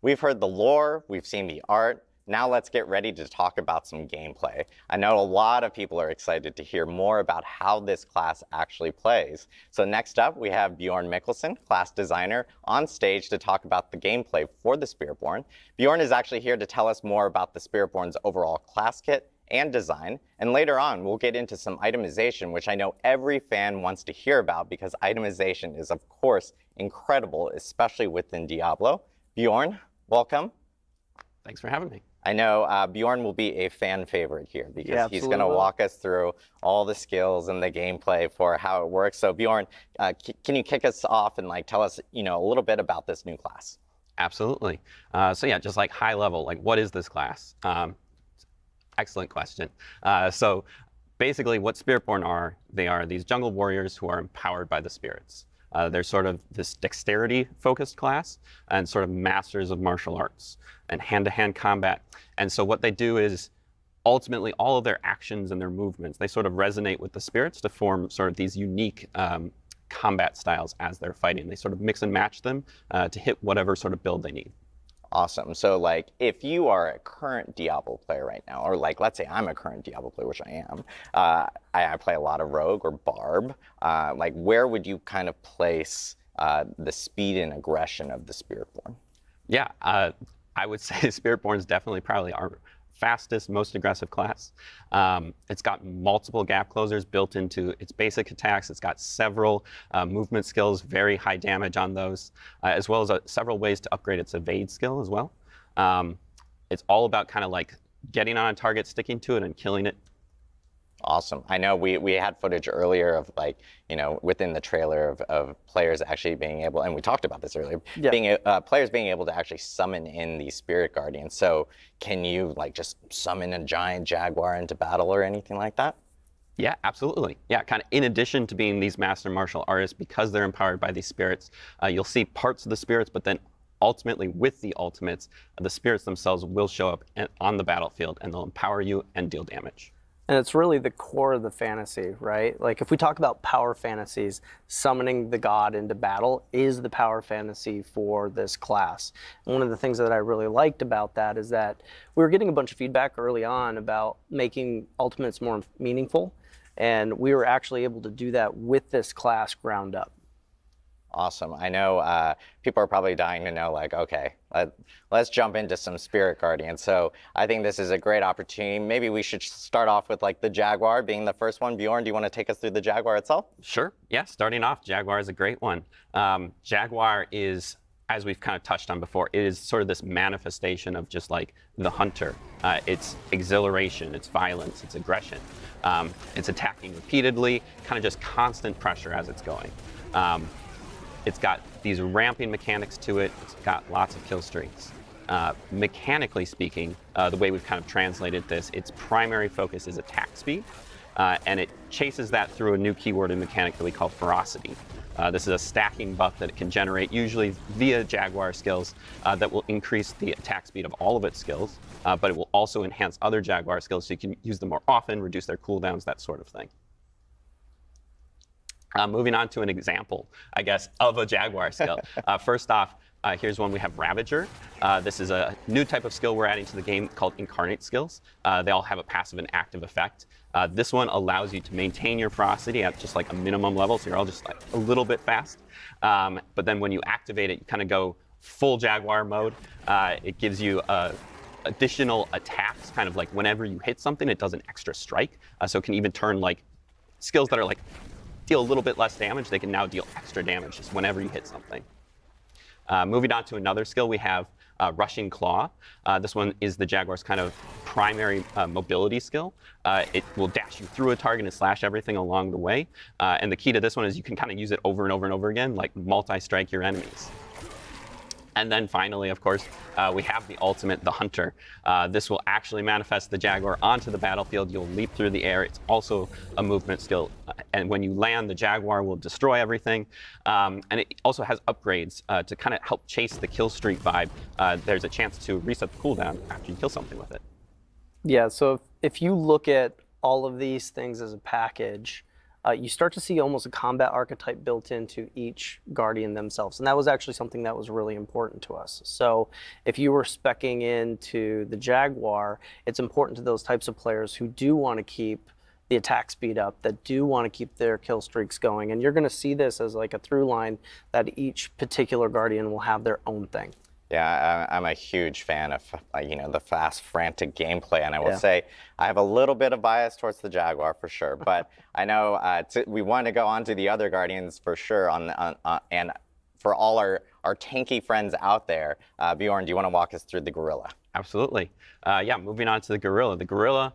We've heard the lore, we've seen the art. Now let's get ready to talk about some gameplay. I know a lot of people are excited to hear more about how this class actually plays. So next up, we have Bjorn Mikkelsen, class designer, on stage to talk about the gameplay for the Spiritborn. Bjorn is actually here to tell us more about the Spiritborn's overall class kit and design. And later on, we'll get into some itemization, which I know every fan wants to hear about because itemization is, of course, incredible, especially within Diablo. Bjorn, welcome. Thanks for having me. I know Bjorn will be a fan favorite here because he's going to will. walk us through all the skills and the gameplay for how it works. So Bjorn, can you kick us off and tell us, a little bit about this new class? Absolutely. So yeah, just high level, what is this class? Excellent question. So basically what Spiritborn are, they are these jungle warriors who are empowered by the spirits. They're sort of this dexterity-focused class and sort of masters of martial arts and hand-to-hand combat. And so what they do is ultimately all of their actions and their movements, they sort of resonate with the spirits to form sort of these unique combat styles as they're fighting. They sort of mix and match them to hit whatever sort of build they need. Awesome. So if you are a current Diablo player right now, or let's say I'm a current Diablo player, which I am, I play a lot of Rogue or Barb, where would you kind of place the speed and aggression of the Spiritborn? Yeah, I would say Spiritborn is definitely probably our fastest, most aggressive class. It's got multiple gap closers built into its basic attacks. It's got several movement skills, very high damage on those, as well as several ways to upgrade its evade skill as well. It's all about kind of getting on a target, sticking to it, and killing it. Awesome. I know we had footage earlier of within the trailer of players actually being able, and we talked about this earlier, players being able to actually summon in these spirit guardians. So can you just summon a giant jaguar into battle or anything like that? Yeah, absolutely. Yeah, kind of in addition to being these master martial artists, because they're empowered by these spirits, you'll see parts of the spirits, but then ultimately with the ultimates, the spirits themselves will show up on the battlefield and they'll empower you and deal damage. And it's really the core of the fantasy, right? If we talk about power fantasies, summoning the god into battle is the power fantasy for this class. And one of the things that I really liked about that is that we were getting a bunch of feedback early on about making ultimates more meaningful, and we were actually able to do that with this class ground up. Awesome. I know people are probably dying to know, okay, let's jump into some Spirit Guardians. So I think this is a great opportunity. Maybe we should start off with the Jaguar being the first one. Bjorn, do you want to take us through the Jaguar itself? Sure. Yeah, starting off, Jaguar is a great one. Jaguar is, as we've kind of touched on before, it is sort of this manifestation of just the hunter. It's exhilaration, it's violence, it's aggression. It's attacking repeatedly, kind of just constant pressure as it's going. It's got these ramping mechanics to it. It's got lots of kill streaks. Mechanically speaking, the way we've kind of translated this, its primary focus is attack speed, and it chases that through a new keyword and mechanic that we call ferocity. This is a stacking buff that it can generate, usually via Jaguar skills, that will increase the attack speed of all of its skills, but it will also enhance other Jaguar skills so you can use them more often, reduce their cooldowns, that sort of thing. Moving on to an example, I guess, of a Jaguar skill. First off, here's one we have Ravager. This is a new type of skill we're adding to the game called Incarnate skills. They all have a passive and active effect. This one allows you to maintain your ferocity at just a minimum level, so you're all just a little bit fast. But then when you activate it, you kind of go full Jaguar mode. It gives you additional attacks, kind of whenever you hit something, it does an extra strike. So it can even turn skills that are deal a little bit less damage, they can now deal extra damage just whenever you hit something. Moving on to another skill, we have Rushing Claw. This one is the Jaguar's kind of primary mobility skill. It will dash you through a target and slash everything along the way. And the key to this one is you can kind of use it over and over and over again, multi-strike your enemies. And then finally, of course, we have the ultimate, the Hunter. This will actually manifest the Jaguar onto the battlefield. You'll leap through the air. It's also a movement skill. And when you land, the Jaguar will destroy everything. And it also has upgrades to kind of help chase the kill streak vibe. There's a chance to reset the cooldown after you kill something with it. Yeah, so if you look at all of these things as a package, you start to see almost a combat archetype built into each Guardian themselves. And that was actually something that was really important to us. So if you were speccing into the Jaguar, it's important to those types of players who do want to keep the attack speed up, that do want to keep their kill streaks going. And you're going to see this as like a through line that each particular Guardian will have their own thing. Yeah, I'm a huge fan of the fast, frantic gameplay, and I will say I have a little bit of bias towards the Jaguar for sure. But I know we want to go on to the other Guardians for sure. And for all our tanky friends out there, Bjorn, do you want to walk us through the Gorilla? Absolutely. Yeah, moving on to the Gorilla. The Gorilla.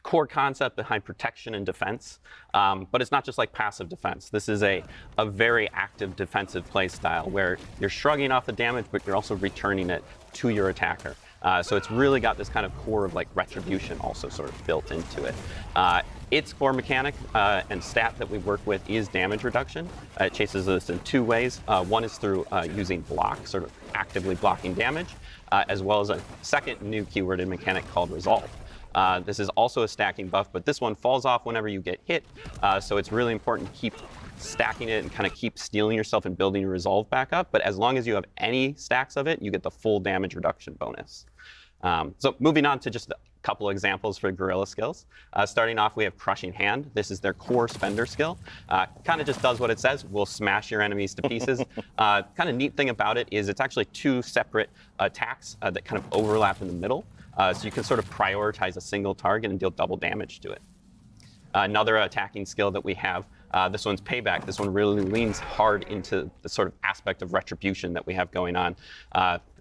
Core concept behind protection and defense, but it's not just like passive defense. This is a very active defensive play style where you're shrugging off the damage, but you're also returning it to your attacker. So it's really got this kind of core of like retribution also sort of built into it. Its core mechanic and stat that we work with is damage reduction. It chases us in two ways. One is through using block, sort of actively blocking damage, as well as a second new keyworded mechanic called resolve. This is also a stacking buff, but this one falls off whenever you get hit, so it's really important to keep stacking it and kind of keep stealing yourself and building your resolve back up. But as long as you have any stacks of it, you get the full damage reduction bonus. So moving on to just a couple examples for Gorilla skills. Starting off, we have Crushing Hand. This is their core spender skill. Kind of just does what it says. We'll smash your enemies to pieces. Kind of neat thing about it is it's actually two separate attacks that kind of overlap in the middle. So you can sort of prioritize a single target and deal double damage to it. Another attacking skill that we have, this one's Payback. This one really leans hard into the sort of aspect of retribution that we have going on.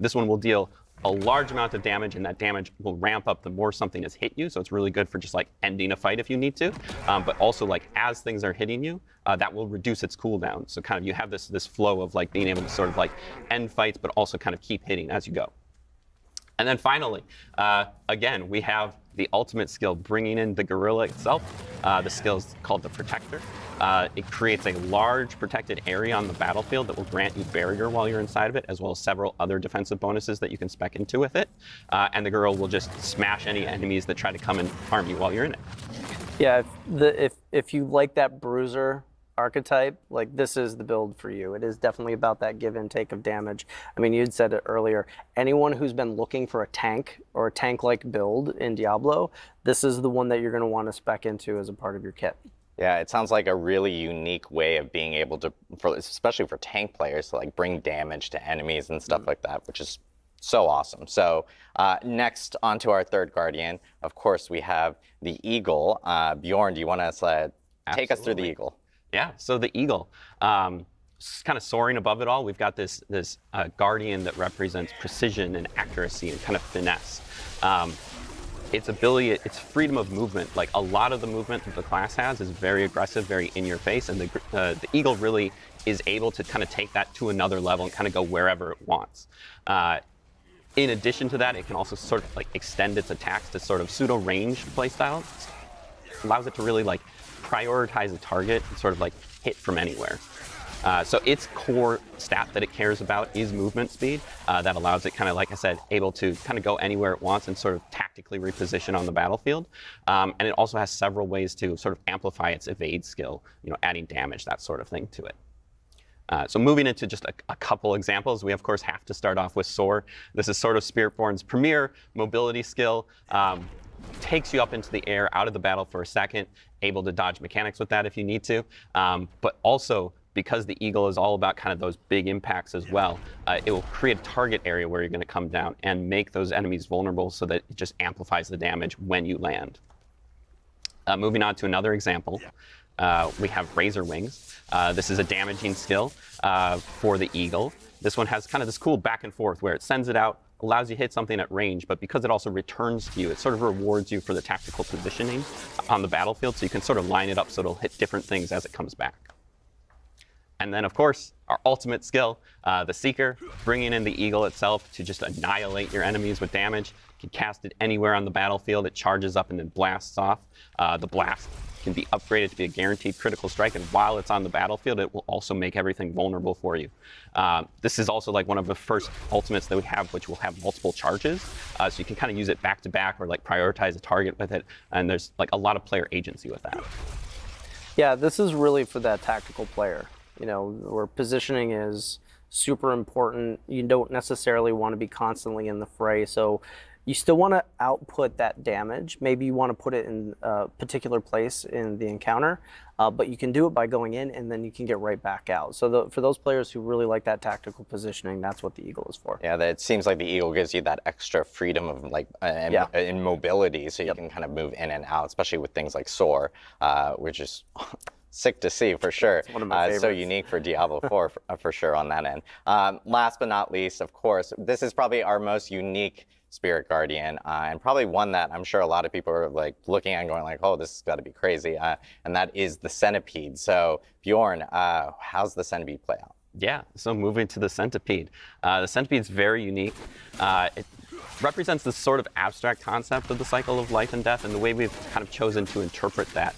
This one will deal a large amount of damage, and that damage will ramp up the more something has hit you. So it's really good for just like ending a fight if you need to. But also like as things are hitting you, that will reduce its cooldown. So kind of you have this flow of like being able to sort of like end fights, but also kind of keep hitting as you go. And then finally, again, we have the ultimate skill, bringing in the Gorilla itself. The skill is called the Protector. It creates a large protected area on the battlefield that will grant you barrier while you're inside of it, as well as several other defensive bonuses that you can spec into with it. And the Gorilla will just smash any enemies that try to come and harm you while you're in it. Yeah, if you like that bruiser archetype, like this is the build for you. It is definitely about that give and take of damage. I mean, you'd said it earlier. Anyone who's been looking for a tank or a tank-like build in Diablo, this is the one that you're going to want to spec into as a part of your kit. Yeah, it sounds like a really unique way of being able to, especially for tank players, to like bring damage to enemies and stuff like that, which is so awesome. So next, on to our third Guardian. Of course, we have the Eagle. Bjorn, do you want to take us through the Eagle? Yeah, so the Eagle, kind of soaring above it all, we've got this Guardian that represents precision and accuracy and kind of finesse. Its ability, its freedom of movement, like a lot of the movement that the class has is very aggressive, very in your face, and the Eagle really is able to kind of take that to another level and kind of go wherever it wants. In addition to that, it can also sort of like extend its attacks to sort of pseudo-ranged playstyle. Allows it to really like prioritize a target and sort of like hit from anywhere. So its core stat that it cares about is movement speed. That allows it kind of, like I said, able to kind of go anywhere it wants and sort of tactically reposition on the battlefield. And it also has several ways to sort of amplify its evade skill, adding damage, that sort of thing to it. So moving into just a couple examples, we of course have to start off with Soar. This is sort of Spiritborn's premier mobility skill. Takes you up into the air, out of the battle for a second, able to dodge mechanics with that if you need to. But also, because the Eagle is all about kind of those big impacts as well, it will create a target area where you're going to come down and make those enemies vulnerable so that it just amplifies the damage when you land. Moving on to another example, we have Razor Wings. This is a damaging skill for the Eagle. This one has kind of this cool back and forth where it sends it out, allows you to hit something at range, but because it also returns to you, it sort of rewards you for the tactical positioning on the battlefield, so you can sort of line it up so it'll hit different things as it comes back. And then, of course, our ultimate skill, the Seeker, bringing in the Eagle itself to just annihilate your enemies with damage. You can cast it anywhere on the battlefield. It charges up and then blasts off. The blast can be upgraded to be a guaranteed critical strike, and while it's on the battlefield, it will also make everything vulnerable for you. This is also like one of the first ultimates that we have, which will have multiple charges, so you can kind of use it back to back or like prioritize a target with it, and there's like a lot of player agency with that. Yeah, this is really for that tactical player, where positioning is super important. You don't necessarily want to be constantly in the fray, so you still want to output that damage. Maybe you want to put it in a particular place in the encounter, but you can do it by going in and then you can get right back out. So for those players who really like that tactical positioning, that's what the Eagle is for. Yeah, it seems like the Eagle gives you that extra freedom of in mobility, so you can kind of move in and out, especially with things like Soar, which is sick to see for sure. It's one of my favorites. So unique for Diablo 4 for sure on that end. Last but not least, of course, this is probably our most unique Spirit Guardian, and probably one that I'm sure a lot of people are like looking at and going like, oh, this has got to be crazy, and that is the Centipede. So Bjorn, how's the Centipede play out? Yeah, so moving to the Centipede. The Centipede is very unique. It represents this sort of abstract concept of the cycle of life and death, and the way we've kind of chosen to interpret that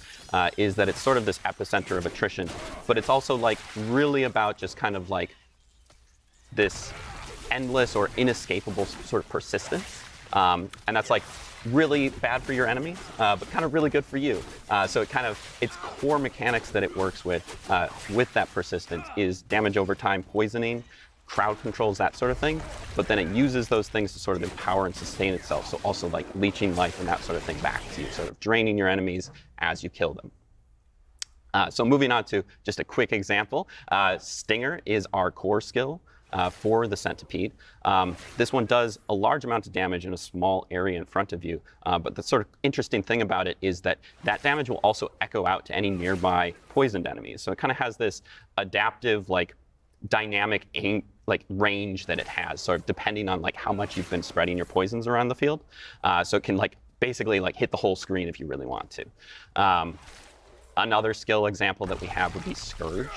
is that it's sort of this epicenter of attrition, but it's also like really about just kind of like this endless or inescapable sort of persistence, and that's like really bad for your enemies, but kind of really good for you. So its core mechanics that it works with that persistence is damage over time, poisoning, crowd controls, that sort of thing, but then it uses those things to sort of empower and sustain itself, so also like leeching life and that sort of thing back to you, sort of draining your enemies as you kill them. So moving on to just a quick example, Stinger is our core skill for the Centipede. This one does a large amount of damage in a small area in front of you, but the sort of interesting thing about it is that that damage will also echo out to any nearby poisoned enemies. So it kind of has this adaptive, like dynamic range that it has, sort of depending on like how much you've been spreading your poisons around the field. So it can like basically like hit the whole screen if you really want to. Another skill example that we have would be Scourge.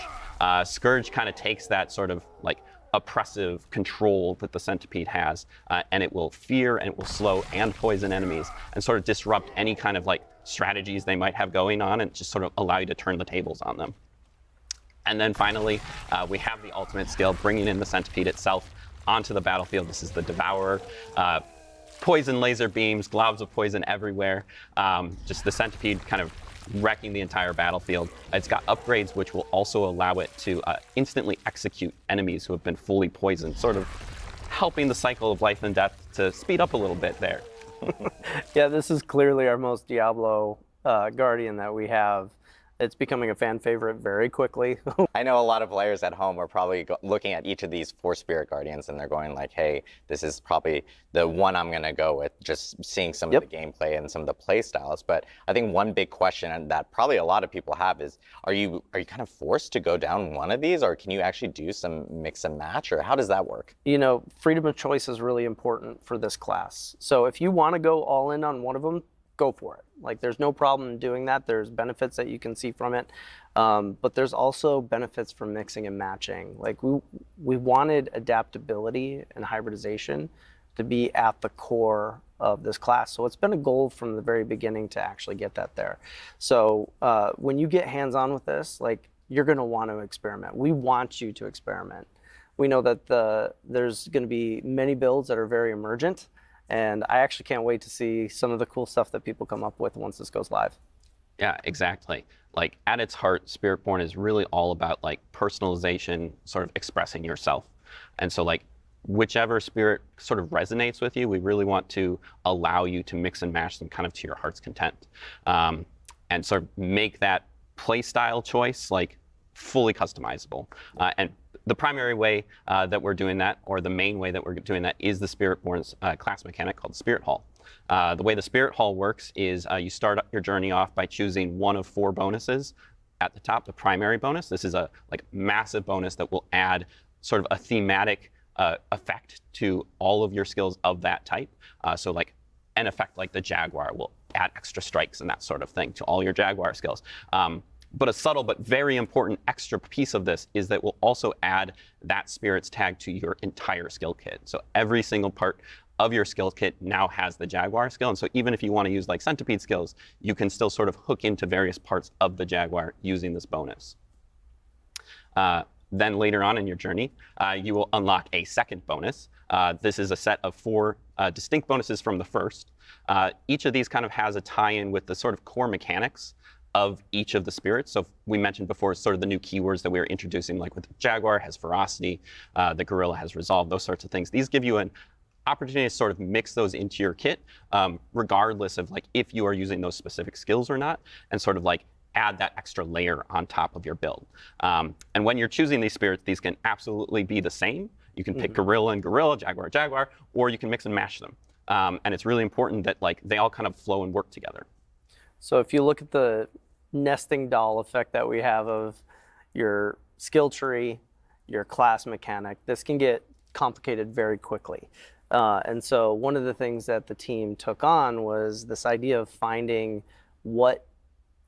Scourge kind of takes that sort of like oppressive control that the Centipede has, and it will fear and it will slow and poison enemies and sort of disrupt any kind of like strategies they might have going on and just sort of allow you to turn the tables on them. And then finally, we have the ultimate skill, bringing in the Centipede itself onto the battlefield. This is the Devourer. Poison laser beams, globs of poison everywhere. Just the Centipede kind of wrecking the entire battlefield. It's got upgrades which will also allow it to instantly execute enemies who have been fully poisoned, sort of helping the cycle of life and death to speed up a little bit there. Yeah, this is clearly our most Diablo Guardian that we have. It's becoming a fan favorite very quickly. I know a lot of players at home are probably looking at each of these 4 Spirit Guardians and they're going like, hey, this is probably the one I'm going to go with, just seeing some of the gameplay and some of the play styles. But I think one big question that probably a lot of people have is, are you kind of forced to go down one of these, or can you actually do some mix and match, or how does that work? Freedom of choice is really important for this class. So if you want to go all in on one of them, go for it. Like, there's no problem in doing that. There's benefits that you can see from it, but there's also benefits from mixing and matching. Like, we wanted adaptability and hybridization to be at the core of this class. So it's been a goal from the very beginning to actually get that there. So when you get hands-on with this, like, you're going to want to experiment. We want you to experiment. We know that there's going to be many builds that are very emergent, and I actually can't wait to see some of the cool stuff that people come up with once this goes live. Yeah, exactly. Like, at its heart, Spiritborn is really all about like personalization, sort of expressing yourself. And so like, whichever spirit sort of resonates with you, we really want to allow you to mix and match them kind of to your heart's content. And sort of make that play style choice like fully customizable. And the primary way that we're doing that, or the main way that we're doing that, is the Spiritborn's class mechanic called Spirit Hall. The way the Spirit Hall works is you start your journey off by choosing one of 4 bonuses. At the top, the primary bonus. This is a massive bonus that will add sort of a thematic effect to all of your skills of that type. So like an effect like the Jaguar will add extra strikes and that sort of thing to all your Jaguar skills. But a subtle but very important extra piece of this is that we'll also add that spirit's tag to your entire skill kit. So every single part of your skill kit now has the Jaguar skill. And so even if you want to use like Centipede skills, you can still sort of hook into various parts of the Jaguar using this bonus. Then later on in your journey, you will unlock a second bonus. This is a set of 4 distinct bonuses from the first. Each of these kind of has a tie-in with the sort of core mechanics of each of the spirits. So we mentioned before sort of the new keywords that we were introducing, like with the Jaguar has ferocity, the Gorilla has resolve, those sorts of things. These give you an opportunity to sort of mix those into your kit, regardless of like if you are using those specific skills or not, and sort of like add that extra layer on top of your build. And when you're choosing these spirits, these can absolutely be the same. You can pick Gorilla and Gorilla, Jaguar, Jaguar, or you can mix and match them. And it's really important that like they all kind of flow and work together. So if you look at the nesting doll effect that we have of your skill tree, your class mechanic, this can get complicated very quickly. And so one of the things that the team took on was this idea of finding what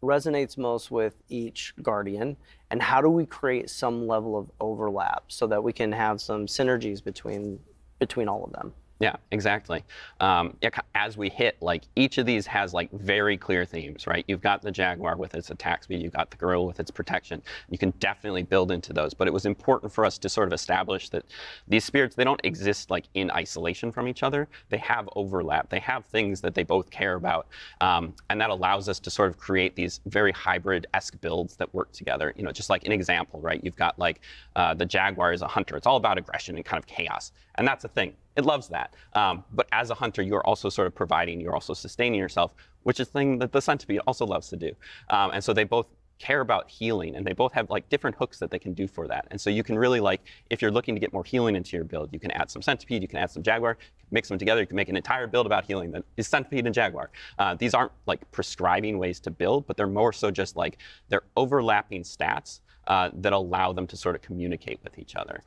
resonates most with each Guardian, and how do we create some level of overlap so that we can have some synergies between all of them. Yeah, exactly. As we hit, like each of these has like very clear themes, right? You've got the Jaguar with its attack speed, you've got the Gorilla with its protection. You can definitely build into those, but it was important for us to sort of establish that these spirits, they don't exist like in isolation from each other. They have overlap. They have things that they both care about, and that allows us to sort of create these very hybrid-esque builds that work together. You know, just like an example, right? You've got like the Jaguar is a hunter. It's all about aggression and kind of chaos, and that's a thing. It loves that. But as a hunter, you're also sort of providing, you're also sustaining yourself, which is a thing that the Centipede also loves to do. And so they both care about healing, and they both have like different hooks that they can do for that. And so you can really like, if you're looking to get more healing into your build, you can add some Centipede, you can add some Jaguar, mix them together, you can make an entire build about healing that is Centipede and Jaguar. These aren't like prescribing ways to build, but they're more so just like, they're overlapping stats that allow them to sort of communicate with each other.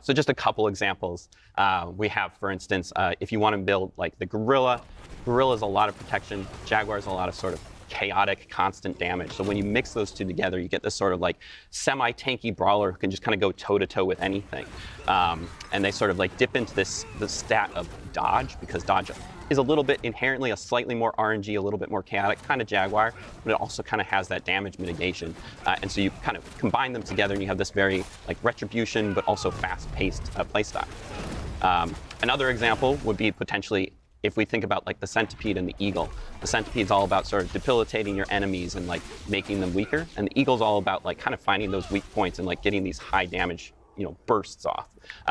So just a couple examples. We have, for instance, if you want to build like the Gorilla, Gorilla is a lot of protection, Jaguar is a lot of sort of chaotic, constant damage. So when you mix those two together, you get this sort of like semi-tanky brawler who can just kind of go toe-to-toe with anything. And they sort of like dip into the stat of dodge, because dodge is a little bit inherently a slightly more RNG, a little bit more chaotic, kind of Jaguar, but it also kind of has that damage mitigation. And so you kind of combine them together and you have this very like retribution, but also fast-paced playstyle. Another example would be potentially if we think about like the Centipede and the Eagle. The Centipede's all about sort of debilitating your enemies and like making them weaker, and the Eagle's all about like kind of finding those weak points and like getting these high damage, you know, bursts off.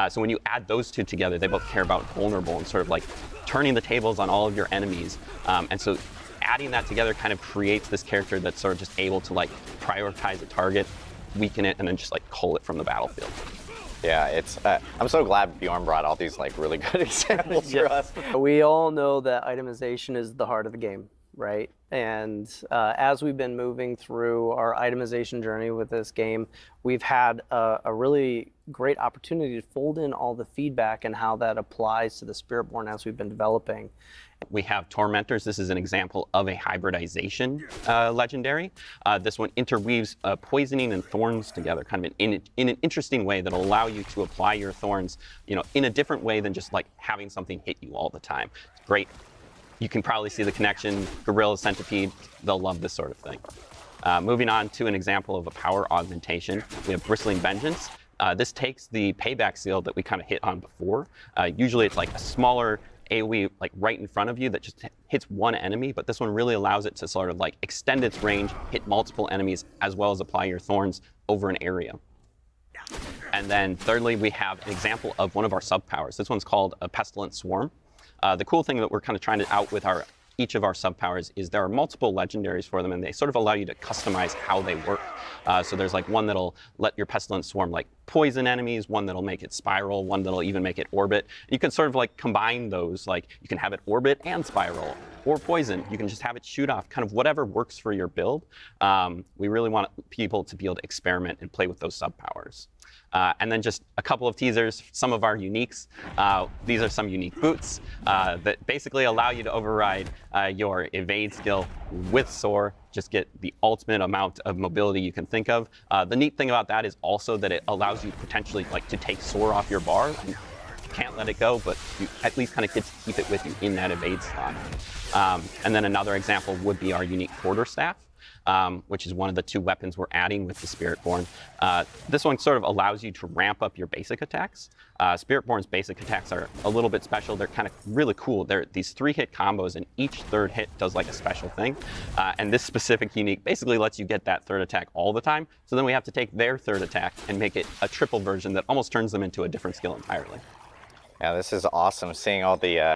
So when you add those two together, they both care about vulnerable and sort of like turning the tables on all of your enemies. And so adding that together kind of creates this character that's sort of just able to like prioritize a target, weaken it, and then just like cull it from the battlefield. Yeah, it's. I'm so glad Bjorn brought all these like really good examples for us. We all know that itemization is the heart of the game, right? And as we've been moving through our itemization journey with this game, we've had a really great opportunity to fold in all the feedback and how that applies to the Spiritborn as we've been developing. We have Tormentors. This is an example of a hybridization legendary. This one interweaves poisoning and thorns together, kind of in an interesting way that'll allow you to apply your thorns, you know, in a different way than just like having something hit you all the time. It's great. You can probably see the connection. Gorilla, Centipede, they'll love this sort of thing. Moving on to an example of a power augmentation, we have Bristling Vengeance. This takes the payback seal that we kind of hit on before. Usually it's like a smaller AoE like right in front of you that just hits one enemy, but this one really allows it to sort of like extend its range, hit multiple enemies, as well as apply your thorns over an area. And then thirdly, we have an example of one of our sub-powers. This one's called a Pestilent Swarm. The cool thing that we're kind of trying to out with each of our sub-powers is there are multiple legendaries for them, and they sort of allow you to customize how they work. So there's like one that'll let your Pestilent Swarm like poison enemies, one that'll make it spiral, one that'll even make it orbit. You can sort of like combine those, like you can have it orbit and spiral, or poison. You can just have it shoot off, kind of whatever works for your build. We really want people to be able to experiment and play with those sub-powers. And then just a couple of teasers, some of our uniques. These are some unique boots that basically allow you to override your evade skill with soar, just get the ultimate amount of mobility you can think of. The neat thing about that is also that it allows you potentially like to take soar off your bar. You can't let it go, but you at least kind of get to keep it with you in that evade slot. And then another example would be our unique quarter staff. which is one of the 2 weapons we're adding with the Spiritborn. This one sort of allows you to ramp up your basic attacks. Spiritborn's basic attacks are a little bit special. They're kind of really cool. They're these 3-hit combos, and each 3rd hit does like a special thing. And this specific unique basically lets you get that 3rd attack all the time. So then we have to take their 3rd attack and make it a triple version that almost turns them into a different skill entirely. Yeah, this is awesome, seeing all the